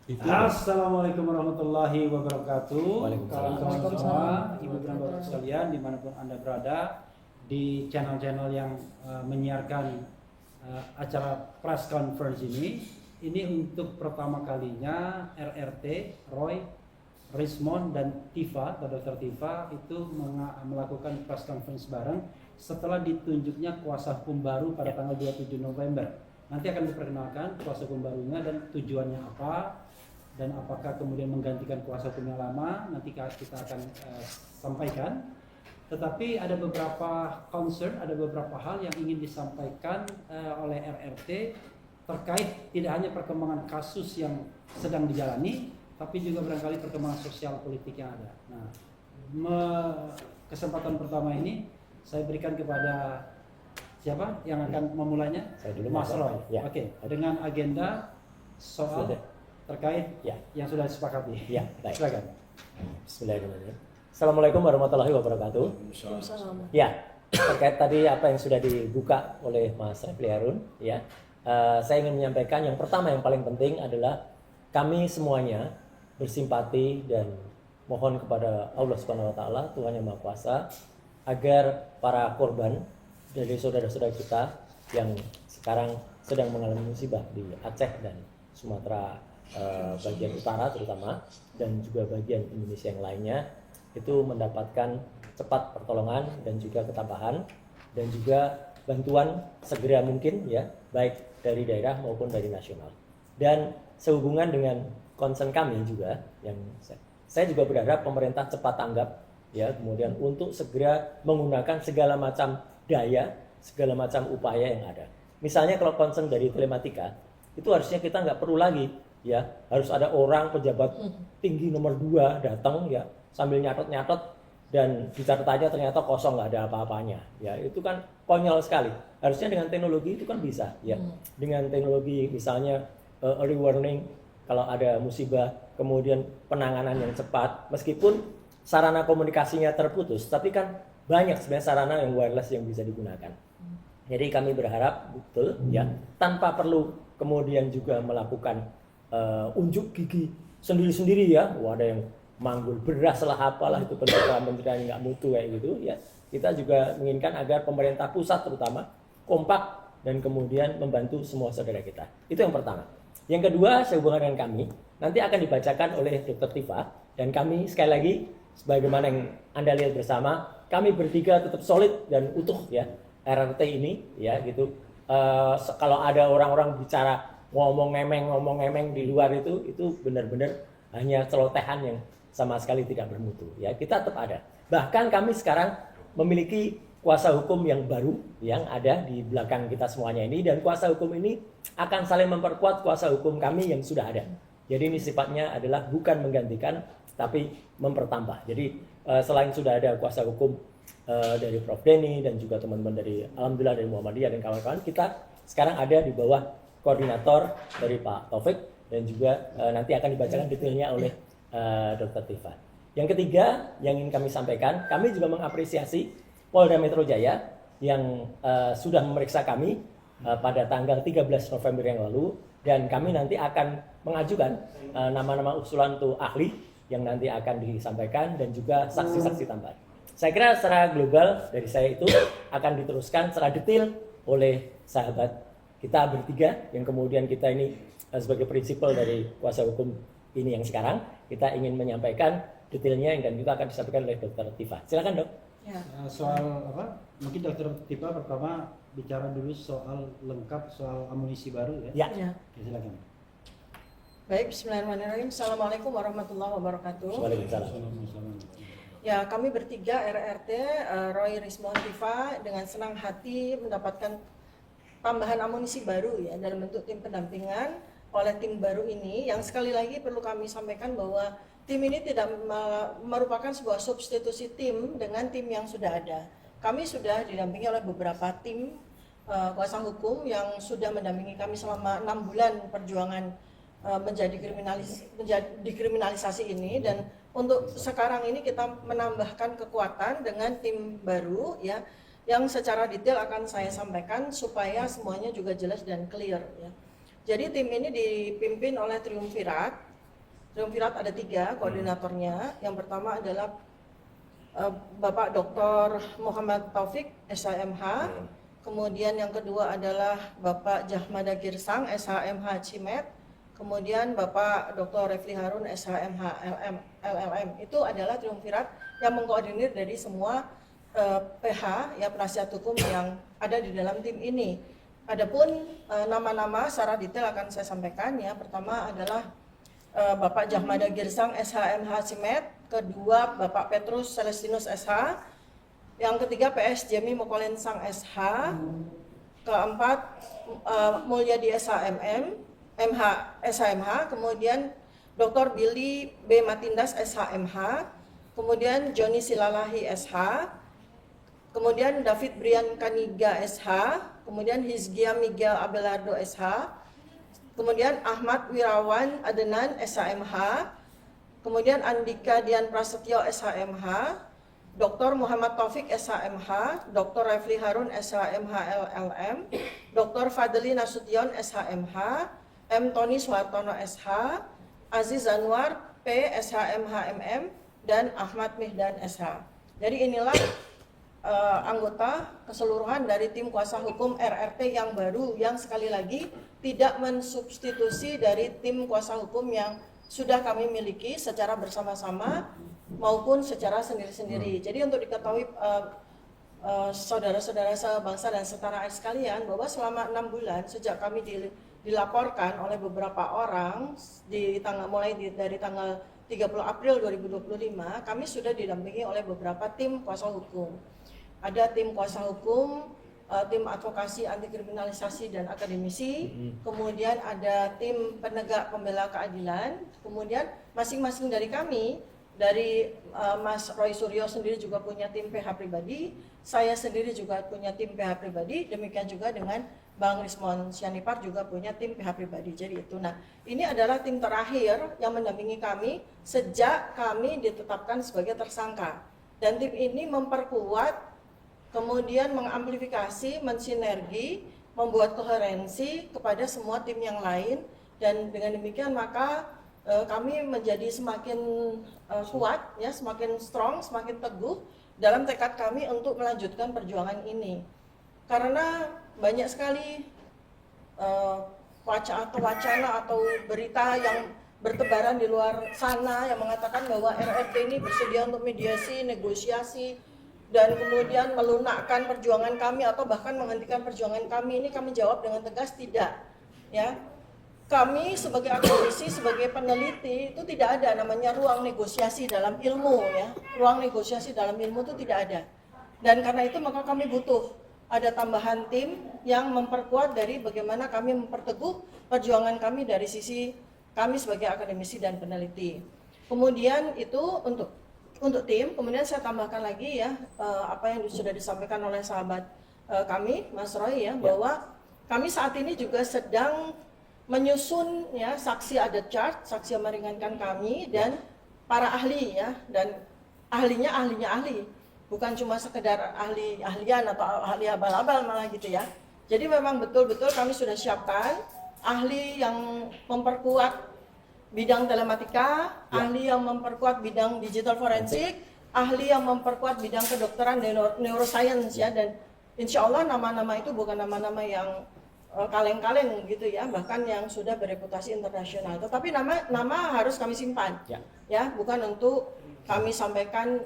Assalamualaikum warahmatullahi wabarakatuh. Kawan-kawan Waalaikumsalam. semua, ibu dan bapak sekalian, dimanapun anda berada, di channel-channel yang menyiarkan acara press conference ini untuk pertama kalinya RRT, Roy, Rismond dan Tifa atau Dr. Tifa itu melakukan press conference bareng setelah ditunjuknya kuasa hukum baru pada tanggal 27 November. Nanti akan diperkenalkan kuasa hukum barunya dan tujuannya apa, dan apakah kemudian menggantikan kuasa hukum yang lama, nanti kita akan sampaikan. Tetapi ada beberapa concern, ada beberapa hal yang ingin disampaikan oleh RRT terkait tidak hanya perkembangan kasus yang sedang dijalani, tapi juga barangkali perkembangan sosial politik yang ada. Nah, kesempatan pertama ini saya berikan kepada siapa yang akan memulainya? Saya dulu, Mas Roy. Ya. Oke, dengan agenda soal terkait yang sudah disepakati. Ya, baik. Silakan. Bismillahirrahmanirrahim. Assalamualaikum warahmatullahi wabarakatuh. Waalaikumsalam. Ya, terkait tadi apa yang sudah dibuka oleh Mas Refli Harun, ya, saya ingin menyampaikan yang pertama yang paling penting adalah kami semuanya bersimpati dan mohon kepada Allah Subhanahu Wa Taala, Tuhan yang Maha Kuasa, agar para korban dari saudara-saudara kita yang sekarang sedang mengalami musibah di Aceh dan Sumatera bagian utara terutama, dan juga bagian Indonesia yang lainnya, itu mendapatkan cepat pertolongan dan juga ketabahan dan juga bantuan segera mungkin, ya, baik dari daerah maupun dari nasional. Dan sehubungan dengan concern kami juga, yang saya juga berharap pemerintah cepat tanggap, ya, kemudian untuk segera menggunakan segala macam daya, segala macam upaya yang ada. Misalnya kalau concern dari telematika, itu harusnya kita nggak perlu lagi, ya, harus ada orang pejabat tinggi nomor 2 datang, ya, sambil nyatet-nyatet dan dicatat aja ternyata kosong, nggak ada apa-apanya, ya, itu kan konyol sekali. Harusnya dengan teknologi itu kan bisa, ya, dengan teknologi misalnya early warning kalau ada musibah, kemudian penanganan yang cepat, meskipun sarana komunikasinya terputus, tapi kan banyak sebenarnya sarana yang wireless yang bisa digunakan. Jadi kami berharap betul, ya, tanpa perlu kemudian juga melakukan unjuk gigi sendiri-sendiri, ya. Ada yang manggul beras lah apalah, itu kementerian nggak mutu kayak gitu, ya. Kita juga menginginkan agar pemerintah pusat terutama kompak dan kemudian membantu semua saudara kita. Itu yang pertama. Yang kedua, sehubungan dengan kami, nanti akan dibacakan oleh Dr. Tifa, dan kami sekali lagi sebagaimana yang Anda lihat bersama, kami bertiga tetap solid dan utuh, ya, RRT ini, ya, gitu. Kalau ada orang-orang bicara ngomong ngemeng di luar, itu benar-benar hanya celotehan yang sama sekali tidak bermutu, ya. Kita tetap ada. Bahkan kami sekarang memiliki kuasa hukum yang baru yang ada di belakang kita semuanya ini, dan kuasa hukum ini akan saling memperkuat kuasa hukum kami yang sudah ada. Jadi ini sifatnya adalah bukan menggantikan tapi mempertambah. Jadi selain sudah ada kuasa hukum dari Prof Denny dan juga teman-teman dari alhamdulillah dari Muhammadiyah dan kawan-kawan, kita sekarang ada di bawah koordinator dari Pak Taufik, dan juga nanti akan dibacakan detailnya oleh Dr. Tifa. Yang ketiga yang ingin kami sampaikan, kami juga mengapresiasi Polda Metro Jaya yang sudah memeriksa kami pada tanggal 13 November yang lalu, dan kami nanti akan mengajukan nama-nama usulan untuk ahli yang nanti akan disampaikan dan juga saksi-saksi tambahan. Saya kira secara global dari saya itu akan diteruskan secara detail oleh sahabat kita bertiga, yang kemudian kita ini sebagai prinsipal dari kuasa hukum ini yang sekarang, kita ingin menyampaikan detailnya dan juga akan disampaikan oleh Dr. Tifa. Silakan, Dok. Ya. Soal apa? Mungkin Dr. Tifa pertama bicara dulu soal lengkap soal amunisi baru, ya. Ya. Silakan. Baik, bismillahirrahmanirrahim. Assalamualaikum warahmatullahi wabarakatuh. Waalaikumsalam. Ya, kami bertiga RRT, Roy, Rismond, Tifa, dengan senang hati mendapatkan tambahan amunisi baru, ya, dalam bentuk tim pendampingan oleh tim baru ini, yang sekali lagi perlu kami sampaikan bahwa tim ini tidak merupakan sebuah substitusi tim dengan tim yang sudah ada. Kami sudah didampingi oleh beberapa tim kuasa hukum yang sudah mendampingi kami selama 6 bulan perjuangan menjadi dikriminalisasi ini, dan untuk sekarang ini kita menambahkan kekuatan dengan tim baru, ya, yang secara detail akan saya sampaikan supaya semuanya juga jelas dan clear, ya. Jadi tim ini dipimpin oleh Triumvirat, Triumvirat ada 3 koordinatornya. Yang pertama adalah Bapak Dr. Muhammad Taufik, SHMH. Kemudian yang kedua adalah Bapak Jahmada Girsang, SHMH Cimet. Kemudian Bapak Dr. Refli Harun, SHMH LLM. Itu adalah triumvirat yang mengkoordinir dari semua PH, ya, penasihat hukum yang ada di dalam tim ini. Adapun nama-nama secara detail akan saya sampaikan, ya. Pertama adalah Bapak Jahmada Girsang, SHMH Cimet. Kedua Bapak Petrus Celestinus SH. Yang ketiga PS Jemi Mokolensang SH. Keempat Mulyadi SHMM MH SHMH. Kemudian Dr. Billy B. Matindas SHMH. Kemudian Joni Silalahi SH. Kemudian David Brian Kaniga SH. Kemudian Hizgia Miguel Abelardo SH. Kemudian Ahmad Wirawan Adenan SHMH. Kemudian Andika Dian Prasetyo SHMH. Dr. Muhammad Taufik SHMH. Dr. Refli Harun SHMH LLM. Dr. Fadli Nasution SHMH. M. Tony Suhartono SH. Aziz Anwar P. SHMH MM. Dan Ahmad Mihdan SH. Jadi inilah anggota keseluruhan dari tim kuasa hukum RRT yang baru, yang sekali lagi tidak mensubstitusi dari tim kuasa hukum yang sudah kami miliki secara bersama-sama maupun secara sendiri-sendiri. Jadi untuk diketahui saudara-saudara sebangsa dan setanah air sekalian, bahwa selama 6 bulan sejak kami dilaporkan oleh beberapa orang dari tanggal 30 April 2025, kami sudah didampingi oleh beberapa tim kuasa hukum. Ada tim kuasa hukum, tim advokasi anti kriminalisasi dan akademisi, kemudian ada tim penegak pembela keadilan, kemudian masing-masing dari kami, dari Mas Roy Suryo sendiri juga punya tim PH pribadi, saya sendiri juga punya tim PH pribadi, demikian juga dengan Bang Rismon Sianipar juga punya tim PH pribadi. Jadi itu, nah ini adalah tim terakhir yang mendampingi kami sejak kami ditetapkan sebagai tersangka, dan tim ini memperkuat, kemudian mengamplifikasi, mensinergi, membuat koherensi kepada semua tim yang lain, dan dengan demikian maka kami menjadi semakin kuat, ya, semakin strong, semakin teguh dalam tekad kami untuk melanjutkan perjuangan ini. Karena banyak sekali wacana atau berita yang bertebaran di luar sana yang mengatakan bahwa RRT ini bersedia untuk mediasi, negosiasi, dan kemudian melunakkan perjuangan kami atau bahkan menghentikan perjuangan kami. Ini kami jawab dengan tegas, tidak, ya. Kami sebagai akademisi, sebagai peneliti, itu tidak ada namanya ruang negosiasi dalam ilmu, ya. Ruang negosiasi dalam ilmu itu tidak ada. Dan karena itu maka kami butuh ada tambahan tim yang memperkuat dari bagaimana kami memperteguh perjuangan kami dari sisi kami sebagai akademisi dan peneliti. Kemudian itu untuk tim, kemudian saya tambahkan lagi, ya, apa yang sudah disampaikan oleh sahabat kami, Mas Roy, ya, bahwa kami saat ini juga sedang menyusun, ya, saksi adat chart, saksi yang meringankan kami, dan para ahli, ya, dan ahlinya ahli, bukan cuma sekedar ahlian atau ahli abal-abal malah gitu, ya. Jadi memang betul-betul kami sudah siapkan ahli yang memperkuat bidang telematika, ahli yang memperkuat bidang digital forensik, ahli yang memperkuat bidang kedokteran neuroscience, ya, dan insya Allah nama-nama itu bukan nama-nama yang kaleng-kaleng gitu, ya, bahkan yang sudah bereputasi internasional. Tetapi nama harus kami simpan, ya, bukan untuk kami sampaikan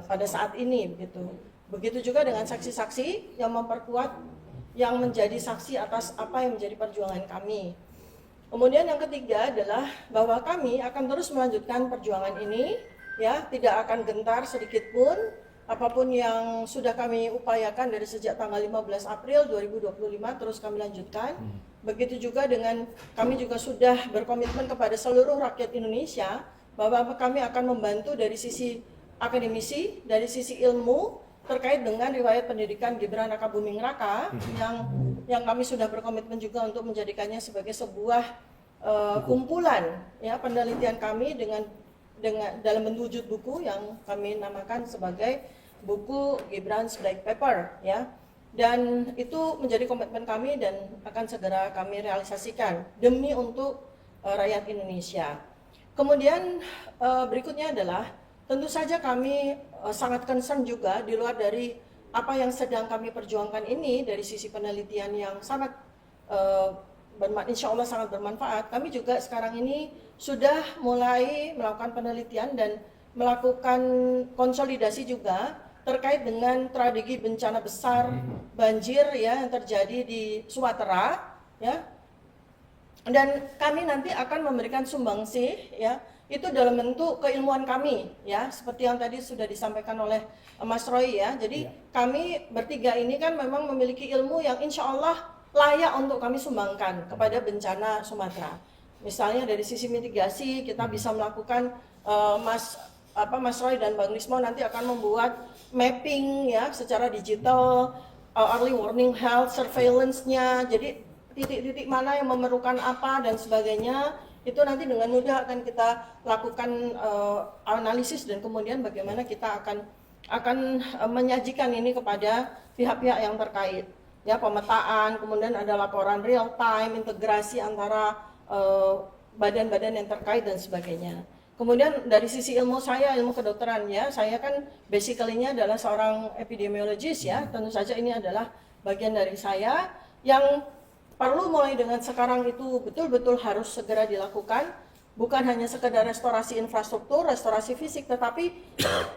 pada saat ini, begitu. Begitu juga dengan saksi-saksi yang memperkuat, yang menjadi saksi atas apa yang menjadi perjuangan kami. Kemudian yang ketiga adalah bahwa kami akan terus melanjutkan perjuangan ini, ya, tidak akan gentar sedikit pun. Apapun yang sudah kami upayakan dari sejak tanggal 15 April 2025 terus kami lanjutkan. Begitu juga dengan kami juga sudah berkomitmen kepada seluruh rakyat Indonesia bahwa kami akan membantu dari sisi akademisi, dari sisi ilmu terkait dengan riwayat pendidikan Gibran Rakabuming Raka yang kami sudah berkomitmen juga untuk menjadikannya sebagai sebuah kumpulan, ya, penelitian kami dengan dalam bentuk wujud buku yang kami namakan sebagai buku Gibran's Black Paper, ya. Dan itu menjadi komitmen kami dan akan segera kami realisasikan demi untuk rakyat Indonesia. Kemudian berikutnya adalah tentu saja kami sangat concern juga di luar dari apa yang sedang kami perjuangkan ini dari sisi penelitian yang sangat insya Allah sangat bermanfaat. Kami juga sekarang ini sudah mulai melakukan penelitian dan melakukan konsolidasi juga terkait dengan tragedi bencana besar banjir ya yang terjadi di Sumatera ya. Dan kami nanti akan memberikan sumbangsih ya itu dalam bentuk keilmuan kami ya seperti yang tadi sudah disampaikan oleh Mas Roy ya. Jadi kami bertiga ini kan memang memiliki ilmu yang insya Allah layak untuk kami sumbangkan kepada bencana Sumatera. Misalnya dari sisi mitigasi kita bisa melakukan Mas Roy dan Bang Rismo nanti akan membuat mapping ya secara digital early warning health surveillance-nya. Jadi titik-titik mana yang memerlukan apa dan sebagainya itu nanti dengan mudah akan kita lakukan analisis dan kemudian bagaimana kita akan menyajikan ini kepada pihak-pihak yang terkait ya pemetaan, kemudian ada laporan real time, integrasi antara badan-badan yang terkait dan sebagainya. Kemudian dari sisi ilmu saya, ilmu kedokteran ya, saya kan basically-nya adalah seorang epidemiologis ya, tentu saja ini adalah bagian dari saya yang perlu mulai dengan sekarang itu betul-betul harus segera dilakukan, bukan hanya sekedar restorasi infrastruktur, restorasi fisik, tetapi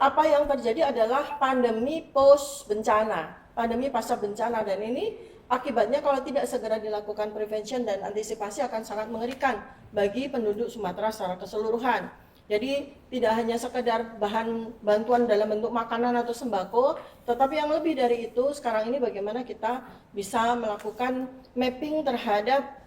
apa yang terjadi adalah pandemi post bencana, pandemi pasca bencana, dan ini akibatnya kalau tidak segera dilakukan prevention dan antisipasi akan sangat mengerikan bagi penduduk Sumatera secara keseluruhan. Jadi tidak hanya sekedar bahan bantuan dalam bentuk makanan atau sembako, tetapi yang lebih dari itu sekarang ini bagaimana kita bisa melakukan mapping terhadap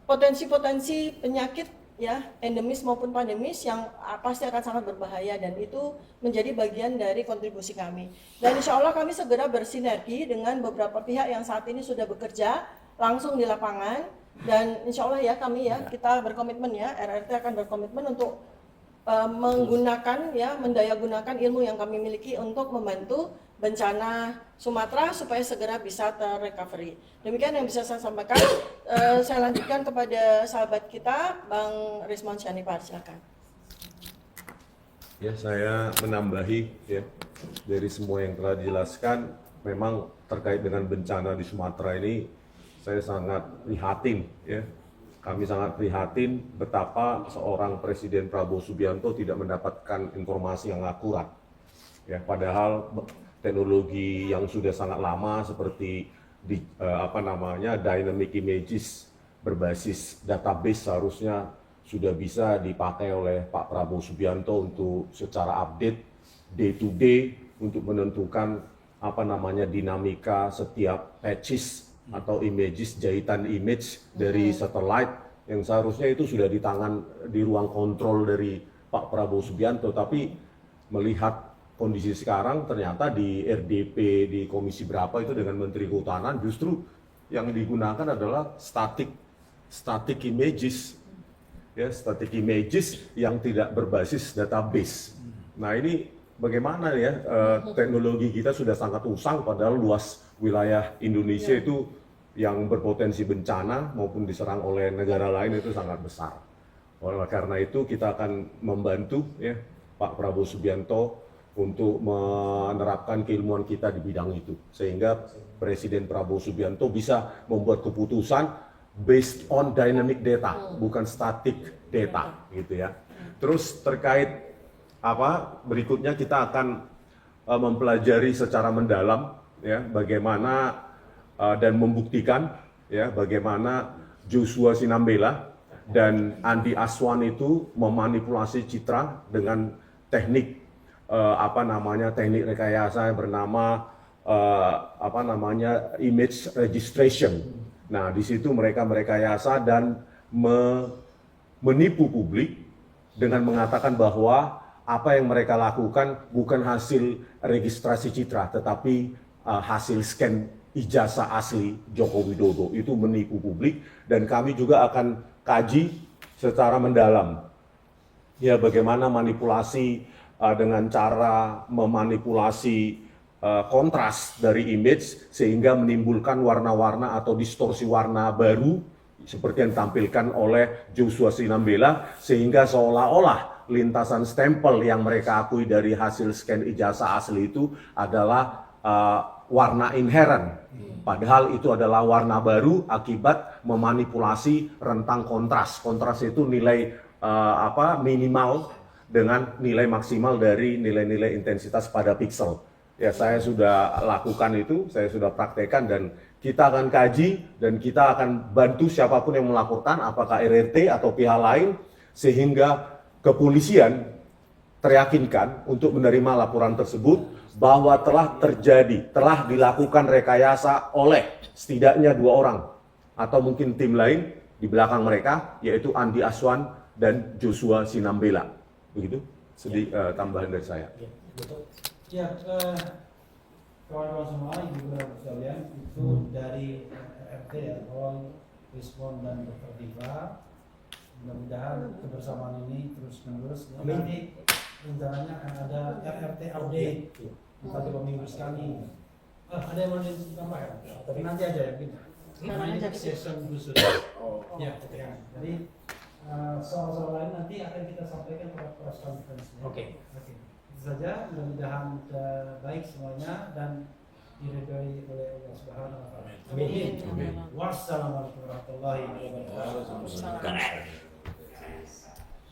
potensi-potensi penyakit ya endemis maupun pandemis yang pasti akan sangat berbahaya, dan itu menjadi bagian dari kontribusi kami. Dan insya Allah kami segera bersinergi dengan beberapa pihak yang saat ini sudah bekerja langsung di lapangan. Dan insya Allah ya kami ya kita berkomitmen ya RRT akan berkomitmen untuk menggunakan ya mendayagunakan ilmu yang kami miliki untuk membantu bencana Sumatera supaya segera bisa terrecovery. Demikian yang bisa saya sampaikan. Saya lanjutkan kepada sahabat kita Bang Rismon Syanipar, silakan. Ya, saya menambahi ya dari semua yang telah dijelaskan. Memang terkait dengan bencana di Sumatera ini saya sangat prihatin ya. Kami sangat prihatin betapa seorang Presiden Prabowo Subianto tidak mendapatkan informasi yang akurat. Ya, padahal teknologi yang sudah sangat lama seperti dynamic images berbasis database seharusnya sudah bisa dipakai oleh Pak Prabowo Subianto untuk secara update day to day untuk menentukan dinamika setiap patches atau images, jahitan image dari satelit yang seharusnya itu sudah di ruang kontrol dari Pak Prabowo Subianto. Tapi melihat kondisi sekarang ternyata di RDP di komisi berapa itu dengan Menteri Kehutanan justru yang digunakan adalah static images ya, static images yang tidak berbasis database. Nah ini bagaimana ya teknologi kita sudah sangat usang padahal luas wilayah Indonesia itu yang berpotensi bencana maupun diserang oleh negara lain itu sangat besar. Oleh karena itu kita akan membantu ya Pak Prabowo Subianto untuk menerapkan keilmuan kita di bidang itu sehingga Presiden Prabowo Subianto bisa membuat keputusan based on dynamic data bukan static data gitu ya. Terus terkait berikutnya kita akan mempelajari secara mendalam ya bagaimana dan membuktikan ya bagaimana Joshua Sinambela dan Andi Aswan itu memanipulasi citra dengan teknik teknik rekayasa yang bernama image registration. Nah, di situ mereka merekayasa dan menipu publik dengan mengatakan bahwa apa yang mereka lakukan bukan hasil registrasi citra tetapi hasil scan ijazah asli Joko Widodo. Itu menipu publik dan kami juga akan kaji secara mendalam ya bagaimana manipulasi dengan cara memanipulasi kontras dari image sehingga menimbulkan warna-warna atau distorsi warna baru seperti yang ditampilkan oleh Joshua Sinambela, sehingga seolah-olah lintasan stempel yang mereka akui dari hasil scan ijazah asli itu adalah warna inherent. Padahal itu adalah warna baru akibat memanipulasi rentang kontras. Kontras itu nilai minimal dengan nilai maksimal dari nilai-nilai intensitas pada piksel. Ya, saya sudah lakukan itu, saya sudah praktekkan, dan kita akan kaji dan kita akan bantu siapapun yang melaporkan, apakah RRT atau pihak lain, sehingga kepolisian teryakinkan untuk menerima laporan tersebut bahwa telah dilakukan rekayasa oleh setidaknya 2 orang atau mungkin tim lain di belakang mereka, yaitu Andi Aswan dan Joshua Sinambela. Begitu tambahan dari saya. Ya, kawan-kawan semua, ibu-ibu sekalian, itu dari RRT atau Respon dan Dr. Diva. Mudah-mudahan kebersamaan ini terus menerus. Nanti rencananya akan ada RRT update 4 minggu sekali. Ada yang mau ditambahkan? Tapi nanti aja ya, mungkin. Ini session khusus. Ya, jadi soal-soal lain nanti akan kita sampaikan pada press conference. Oke. Itu saja, mudah-mudahan baik semuanya dan diridhoi oleh Allah Subhanahu wa taala. Amin. Wassalamualaikum warahmatullahi wabarakatuh. Waalaikumsalam.